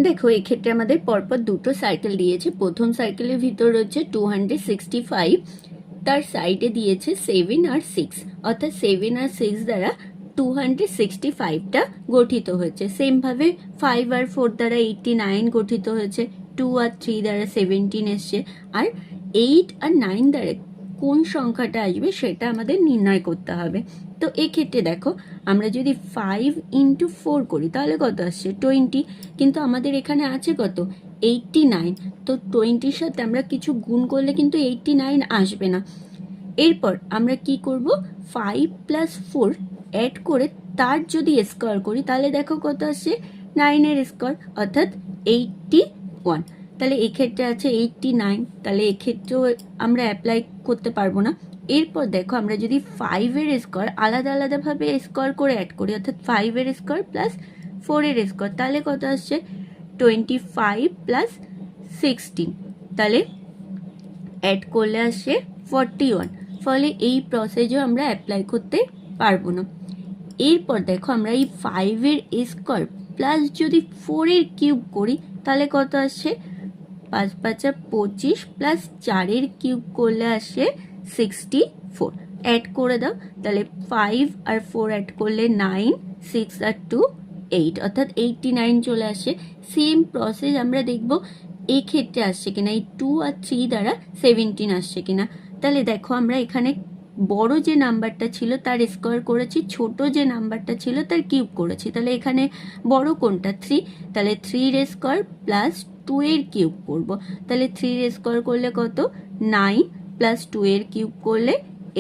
দেখো এক্ষেত্রে আমাদের পরপর দুটো সাইকেল দিয়েছে। প্রথম সাইকেলের ভিতর রয়েছে 265, তার সাইডে দিয়েছে 7 আর 6, অর্থাৎ 7 আর 6 দ্বারা 265টা গঠিত হয়েছে। সেমভাবে 5 আর 4 দ্বারা 89 গঠিত হয়েছে, 2 আর 3 দ্বারা 17 এসছে, আর 8 আর 9 দ্বারা কোন সংখ্যাটা আসবে সেটা আমাদের নির্ণয় করতে হবে। তো এক্ষেত্রে দেখো আমরা যদি 5 ইন্টু 4 করি তাহলে কত আসছে 20, কিন্তু আমাদের এখানে আছে কত 89, তো 20-র সাথে আমরা কিছু গুণ করলে কিন্তু 89 আসবে না। এরপর আমরা কি করব, 5 প্লাস 4 অ্যাড করে তার যদি স্কোয়ার করি তাহলে দেখো কত আসছে 9-এর স্কোয়ার, অর্থাৎ 81। তাহলে এক্ষেত্রে আছে 89, তাহলে এক্ষেত্রেও আমরা অ্যাপ্লাই করতে পারবো না। এরপর দেখো আমরা যদি 5-এর স্কোয়ার আলাদা আলাদাভাবে স্কোয়ার করে অ্যাড করি, অর্থাৎ 5-এর স্কোয়ার প্লাস 4-এর স্কোয়ার, তাহলে কত আসছে 25 প্লাস 16, তাহলে অ্যাড করলে আসছে 41। ফলে এই প্রসেসও আমরা অ্যাপ্লাই করতে পারবো না। এরপর দেখো আমরা এই 5-এর স্কোয়ার প্লাস যদি 4-এর কিউব করি তাহলে কত আসছে 5 5 25 প্লাস 4-এর কিউব করলে আসে 64। অ্যাড করে দাও, তাহলে 5 আর 4 অ্যাড করলে 9, 6 আর 2 8, অর্থাৎ 89 চলে আসে। সেম প্রসেস আমরা দেখব এই ক্ষেত্রে আসছে কিনা, এই 2 আর 3 দ্বারা 17 আসছে কিনা। তাহলে দেখো আমরা এখানে বড় যে নাম্বারটা ছিল তার স্কোয়ার করেছি, ছোট যে নাম্বারটা ছিল তার কিউব করেছি। তাহলে এখানে বড় কোনটা 3, তাহলে 3-এর স্কোয়ার প্লাস 2-এর কিউব করব, তাহলে 3-এর স্কোয়ার করলে কত 9 প্লাস 2-এর কিউব করলে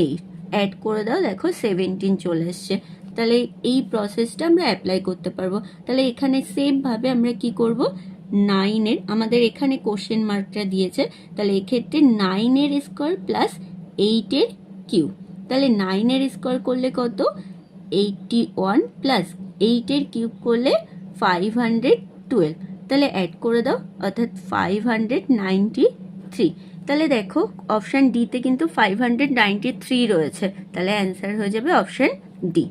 8, অ্যাড করে দাও, দেখো 17 চলে এসছে। তাহলে এই প্রসেসটা আমরা অ্যাপ্লাই করতে পারবো। তাহলে এখানে সেমভাবে আমরা কি করব, 9-এর আমাদের এখানে কোশ্চেন মার্কটা দিয়েছে, তাহলে এক্ষেত্রে 9-এর স্কোয়ার প্লাস 8-এর কিউব, তাহলে 9-এর স্কোয়ার করলে কত 81 প্লাস 8-এর কিউব করলে 512, তাহলে অ্যাড করে দাও, অর্থাৎ 593। তাহলে দেখো অপশান ডিতে কিন্তু 593 রয়েছে, তাহলে অ্যান্সার হয়ে যাবে অপশান ডি।